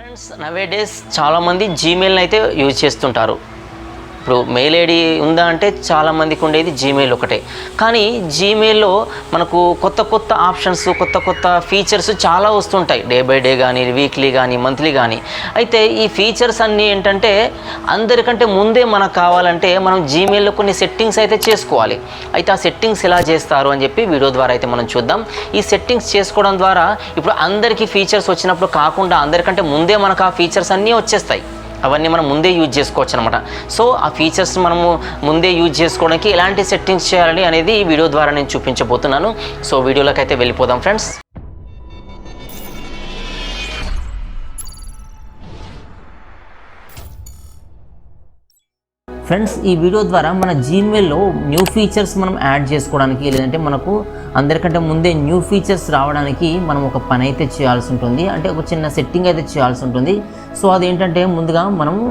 Friends nowadays చాలామంది జీమెయిల్ని అయితే use చేస్తుంటారు. ఇప్పుడు మెయిల్ ఐడి ఉందా అంటే చాలామందికి ఉండేది జీమెయిల్ ఒకటే. కానీ జీమెయిల్లో మనకు కొత్త కొత్త ఆప్షన్స్, కొత్త కొత్త ఫీచర్స్ చాలా వస్తుంటాయి. డే బై డే కానీ, వీక్లీ కానీ, మంత్లీ కానీ. అయితే ఈ ఫీచర్స్ అన్నీ ఏంటంటే అందరికంటే ముందే మనకు కావాలంటే మనం జీమెయిల్లో కొన్ని సెట్టింగ్స్ అయితే చేసుకోవాలి. అయితే ఆ సెట్టింగ్స్ ఎలా చేస్తారు అని చెప్పి వీడియో ద్వారా అయితే మనం చూద్దాం. ఈ సెట్టింగ్స్ చేసుకోవడం ద్వారా ఇప్పుడు అందరికీ ఫీచర్స్ వచ్చినప్పుడు కాకుండా అందరికంటే ముందే మనకు ఆ ఫీచర్స్ అన్నీ వచ్చేస్తాయి. అవన్నీ మనం ముందే యూజ్ చేసుకోవచ్చు అనమాట. సో ఆ ఫీచర్స్ మనము ముందే యూజ్ చేసుకోవడానికి ఎలాంటి సెట్టింగ్స్ చేయాలి అనేది ఈ వీడియో ద్వారా నేను చూపించబోతున్నాను. సో వీడియోలోకి అయితే వెళ్ళిపోదాం ఫ్రెండ్స్. ఫ్రెండ్స్, ఈ వీడియో ద్వారా మన జీమెయిల్లో న్యూ ఫీచర్స్ మనం యాడ్ చేసుకోవడానికి, లేదంటే మనకు అందరికంటే ముందే న్యూ ఫీచర్స్ రావడానికి మనం ఒక పని అయితే చేయాల్సి ఉంటుంది. అంటే ఒక చిన్న సెట్టింగ్ అయితే చేయాల్సి ఉంటుంది. సో అదేంటంటే ముందుగా మనము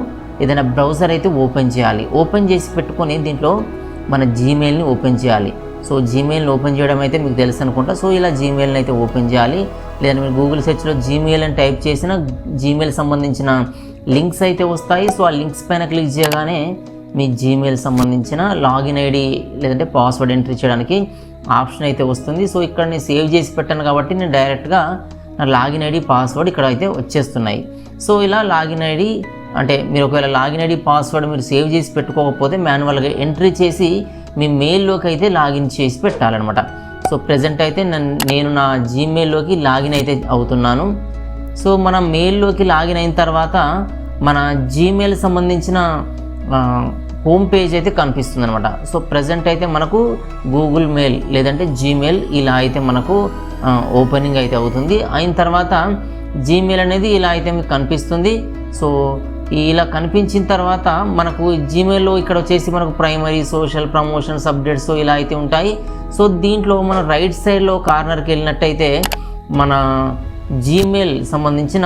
ఏదైనా బ్రౌజర్ అయితే ఓపెన్ చేయాలి. ఓపెన్ చేసి పెట్టుకొని దీంట్లో మన జీమెయిల్ని ఓపెన్ చేయాలి. సో జీమెయిల్ని ఓపెన్ చేయడం అయితే మీకు తెలుసు అనుకుంటా. సో ఇలా జీమెయిల్ని అయితే ఓపెన్ చేయాలి. లేదంటే మీరు గూగుల్ సెర్చ్లో జీమెయిల్ అని టైప్ చేసిన జీమెయిల్ సంబంధించిన లింక్స్ అయితే వస్తాయి. సో ఆ లింక్స్ పైన క్లిక్ చేయగానే మీ జీమెయిల్ సంబంధించిన లాగిన్ ఐడి లేదంటే పాస్వర్డ్ ఎంట్రీ చేయడానికి ఆప్షన్ అయితే వస్తుంది. సో ఇక్కడ నేను సేవ్ చేసి పెట్టాను కాబట్టి నేను డైరెక్ట్గా నా లాగిన్ ఐడి పాస్వర్డ్ ఇక్కడ అయితే వచ్చేస్తున్నాయి. సో ఇలా లాగిన్ ఐడి అంటే మీరు ఒకవేళ లాగిన్ ఐడి పాస్వర్డ్ మీరు సేవ్ చేసి పెట్టుకోకపోతే మాన్యువల్గా ఎంట్రీ చేసి మీ మెయిల్లోకి అయితే లాగిన్ చేసి పెట్టాలన్నమాట. సో ప్రజెంట్ అయితే నేను నా జీమెయిల్లోకి లాగిన్ అయితే అవుతున్నాను. సో మన మెయిల్లోకి లాగిన్ అయిన తర్వాత మన జీమెయిల్ సంబంధించిన హోమ్ పేజ్ అయితే కనిపిస్తుంది అనమాట. సో ప్రజెంట్ అయితే మనకు గూగుల్ మెయిల్ లేదంటే జీమెయిల్ ఇలా అయితే మనకు ఓపెనింగ్ అయితే అవుతుంది. అయిన తర్వాత జీమెయిల్ అనేది ఇలా అయితే మీకు కనిపిస్తుంది. సో ఇలా కనిపించిన తర్వాత మనకు జీమెయిల్లో ఇక్కడ వచ్చేసి మనకు ప్రైమరీ, సోషల్, ప్రమోషన్స్, అప్డేట్స్ ఇలా అయితే ఉంటాయి. సో దీంట్లో మనం రైట్ సైడ్లో కార్నర్కి వెళ్ళినట్టయితే మన జీమెయిల్ సంబంధించిన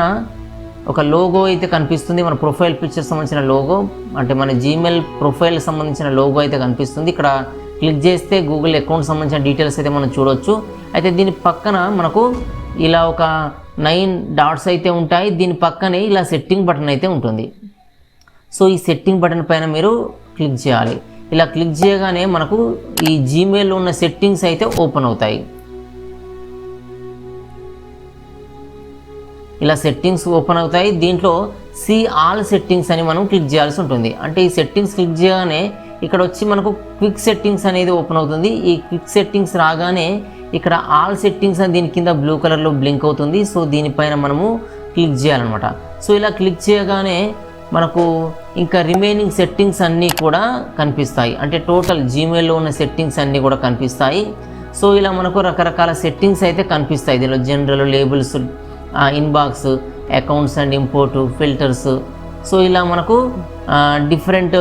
ఒక లోగో అయితే కనిపిస్తుంది. మన ప్రొఫైల్ పిక్చర్ సంబంధించిన లోగో, అంటే మన జీమెయిల్ ప్రొఫైల్ సంబంధించిన లోగో అయితే కనిపిస్తుంది. ఇక్కడ క్లిక్ చేస్తే గూగుల్ అకౌంట్ సంబంధించిన డీటెయిల్స్ అయితే మనం చూడవచ్చు. అయితే దీని పక్కన మనకు ఇలా ఒక 9 డాట్స్ అయితే ఉంటాయి. దీని పక్కనే ఇలా సెట్టింగ్ బటన్ అయితే ఉంటుంది. సో ఈ సెట్టింగ్ బటన్ పైన మీరు క్లిక్ చేయాలి. ఇలా క్లిక్ చేయగానే మనకు ఈ జీమెయిల్లో ఉన్న సెట్టింగ్స్ అయితే ఓపెన్ అవుతాయి. ఇలా సెట్టింగ్స్ ఓపెన్ అవుతాయి. దీంట్లో సీ ఆల్ సెట్టింగ్స్ అని మనం క్లిక్ చేయాల్సి ఉంటుంది. అంటే ఈ సెట్టింగ్స్ క్లిక్ చేయగానే ఇక్కడ వచ్చి మనకు క్విక్ సెట్టింగ్స్ అనేది ఓపెన్ అవుతుంది. ఈ క్విక్ సెట్టింగ్స్ రాగానే ఇక్కడ ఆల్ సెట్టింగ్స్ అని దీని కింద బ్లూ కలర్లో బ్లింక్ అవుతుంది. సో దీనిపైన మనము క్లిక్ చేయాలన్నమాట. సో ఇలా క్లిక్ చేయగానే మనకు ఇంకా రిమైనింగ్ సెట్టింగ్స్ అన్నీ కూడా కనిపిస్తాయి. అంటే టోటల్ జీమెయిల్లో ఉన్న సెట్టింగ్స్ అన్నీ కూడా కనిపిస్తాయి. సో ఇలా మనకు రకరకాల సెట్టింగ్స్ అయితే కనిపిస్తాయి. దీనిలో general, labels, inbox, accounts and import, filters, so ఇలా మనకు డిఫరెంట్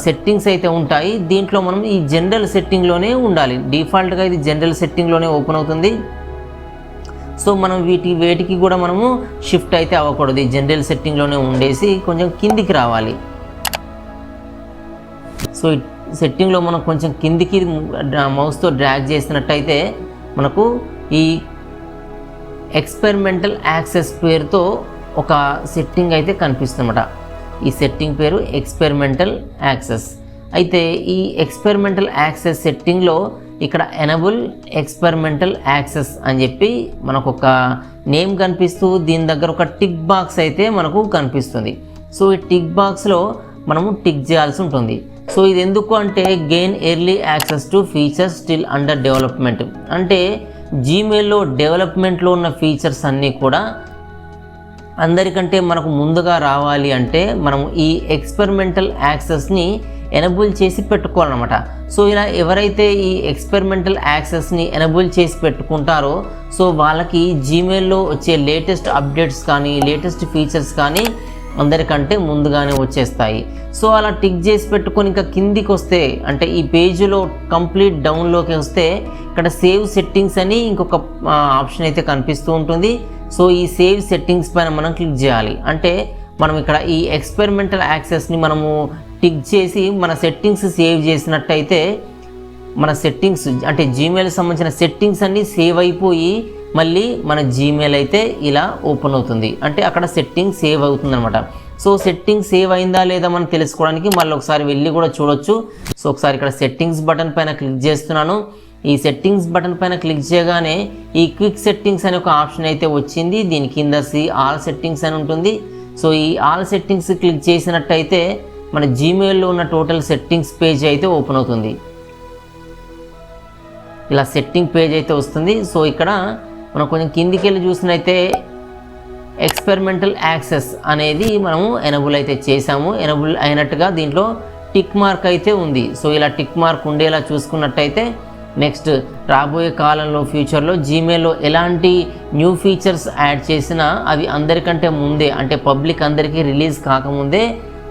సెట్టింగ్స్ అయితే ఉంటాయి. దీంట్లో మనం ఈ జనరల్ సెట్టింగ్లోనే ఉండాలి. డిఫాల్ట్గా ఇది జనరల్ సెట్టింగ్లోనే ఓపెన్ అవుతుంది. సో మనం వేటికి కూడా మనము షిఫ్ట్ అయితే అవ్వకూడదు. ఈ జనరల్ సెట్టింగ్లోనే ఉండేసి కొంచెం కిందికి రావాలి. సో ఈ సెట్టింగ్లో మనం కొంచెం కిందికి మౌస్తో డ్రాగ్ చేసినట్టయితే మనకు ఈ ఎక్స్పెరిమెంటల్ యాక్సెస్ పేరుతో ఒక సెట్టింగ్ అయితే కనిపిస్తుందన్నమాట. ఈ సెట్టింగ్ పేరు ఎక్స్పెరిమెంటల్ యాక్సెస్. అయితే ఈ ఎక్స్పెరిమెంటల్ యాక్సెస్ సెట్టింగ్లో ఇక్కడ ఎనబుల్ ఎక్స్పెరిమెంటల్ యాక్సెస్ అని చెప్పి మనకు ఒక నేమ్ కనిపిస్తూ దీని దగ్గర ఒక టిక్ బాక్స్ అయితే మనకు కనిపిస్తుంది. సో ఈ టిక్ బాక్స్లో మనము టిక్ చేయాల్సి ఉంటుంది. సో ఇది ఎందుకు అంటే gain early access to features still under development. అంటే జీమెయిల్లో డెవలప్మెంట్లో ఉన్న ఫీచర్స్ అన్నీ కూడా అందరికంటే మనకు ముందుగా రావాలి అంటే మనం ఈ ఎక్స్పెరిమెంటల్ యాక్సెస్ని ఎనబుల్ చేసి పెట్టుకోవాలన్నమాట. సో ఇలా ఎవరైతే ఈ ఎక్స్పెరిమెంటల్ యాక్సెస్ని ఎనబుల్ చేసి పెట్టుకుంటారో సో వాళ్ళకి జీమెయిల్లో వచ్చే లేటెస్ట్ అప్డేట్స్ కానీ, లేటెస్ట్ ఫీచర్స్ కానీ అందరికంటే ముందుగానే వచ్చేస్తాయి. సో అలా టిక్ చేసి పెట్టుకొని ఇంకా కిందికి వస్తే అంటే ఈ పేజీలో కంప్లీట్ డౌన్లోకి వస్తే ఇక్కడ సేవ్ సెట్టింగ్స్ అని ఇంకొక ఆప్షన్ అయితే కనిపిస్తూ ఉంటుంది. సో ఈ సేవ్ సెట్టింగ్స్ పైన మనం క్లిక్ చేయాలి. అంటే మనం ఇక్కడ ఈ ఎక్స్పెరిమెంటల్ యాక్సెస్ని మనము టిక్ చేసి మన సెట్టింగ్స్ సేవ్ చేసినట్టయితే మన సెట్టింగ్స్ అంటే జీమెయిల్ సంబంధించిన సెట్టింగ్స్ అన్నీ సేవ్ అయిపోయి మళ్ళీ మన జీమెయిల్ అయితే ఇలా ఓపెన్ అవుతుంది, అంటే అక్కడ సెట్టింగ్ సేవ్ అవుతుంది అనమాట. సో సెట్టింగ్ సేవ్ అయిందా లేదా మనం తెలుసుకోవడానికి మళ్ళీ ఒకసారి వెళ్ళి కూడా చూడొచ్చు. సో ఒకసారి ఇక్కడ సెట్టింగ్స్ బటన్ పైన క్లిక్ చేస్తున్నాను. ఈ సెట్టింగ్స్ బటన్ పైన క్లిక్ చేయగానే ఈ క్విక్ సెట్టింగ్స్ అనే ఒక ఆప్షన్ అయితే వచ్చింది. దీని కింద ఆల్ సెట్టింగ్స్ అని ఉంటుంది. సో ఈ ఆల్ సెట్టింగ్స్ క్లిక్ చేసినట్టయితే మన జీమెయిల్లో ఉన్న టోటల్ సెట్టింగ్స్ పేజ్ అయితే ఓపెన్ అవుతుంది. ఇలా సెట్టింగ్ పేజ్ అయితే వస్తుంది. సో ఇక్కడ మనం కొంచెం కిందికి వెళ్ళి చూసినైతే ఎక్స్పెరిమెంటల్ యాక్సెస్ అనేది మనము ఎనబుల్ అయితే చేసాము. ఎనబుల్ అయినట్టుగా దీంట్లో టిక్ మార్క్ అయితే ఉంది. సో ఇలా టిక్ మార్క్ ఉండేలా చూసుకున్నట్టయితే నెక్స్ట్ రాబోయే కాలంలో ఫ్యూచర్లో జీమెయిల్లో ఎలాంటి న్యూ ఫీచర్స్ యాడ్ చేసినా అవి అందరికంటే ముందే, అంటే పబ్లిక్ అందరికీ రిలీజ్ కాకముందే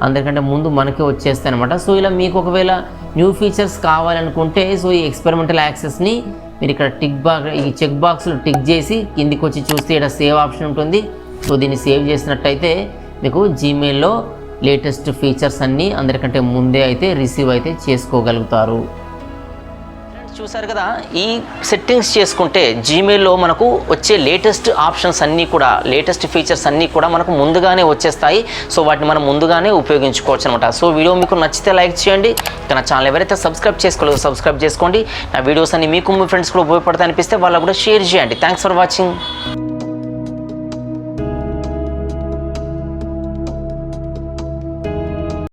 అందరికంటే ముందు మనకి వచ్చేస్తాయి అనమాట. సో ఇలా మీకు ఒకవేళ న్యూ ఫీచర్స్ కావాలనుకుంటే సో ఈ ఎక్స్పెరిమెంటల్ యాక్సెస్ని మీరు ఇక్కడ ఈ చెక్ బాక్స్లో టిక్ చేసి కిందికి వచ్చి చూస్తే ఇక్కడ సేవ్ ఆప్షన్ ఉంటుంది. సో దీన్ని సేవ్ చేసినట్టయితే మీకు జీమెయిల్లో లేటెస్ట్ ఫీచర్స్ అన్నీ అందరికంటే ముందే అయితే రిసీవ్ అయితే చేసుకోగలుగుతారు. చూసారు కదా, ఈ సెట్టింగ్స్ చేసుకుంటే జీమెయిల్లో మనకు వచ్చే లేటెస్ట్ ఆప్షన్స్ అన్నీ కూడా, లేటెస్ట్ ఫీచర్స్ అన్నీ కూడా మనకు ముందుగానే వచ్చేస్తాయి. సో వాటిని మనం ముందుగానే ఉపయోగించుకోవచ్చు అనమాట. సో వీడియో మీకు నచ్చితే లైక్ చేయండి. నా ఛానల్ ఎవరైతే సబ్స్క్రైబ్ చేసుకోలేదో సబ్స్క్రైబ్ చేసుకోండి. నా వీడియోస్ అన్ని మీకు మీ ఫ్రెండ్స్ కూడా ఉపయోగపడతాయి అనిపిస్తే వాళ్ళకు కూడా షేర్ చేయండి. Thanks for watching.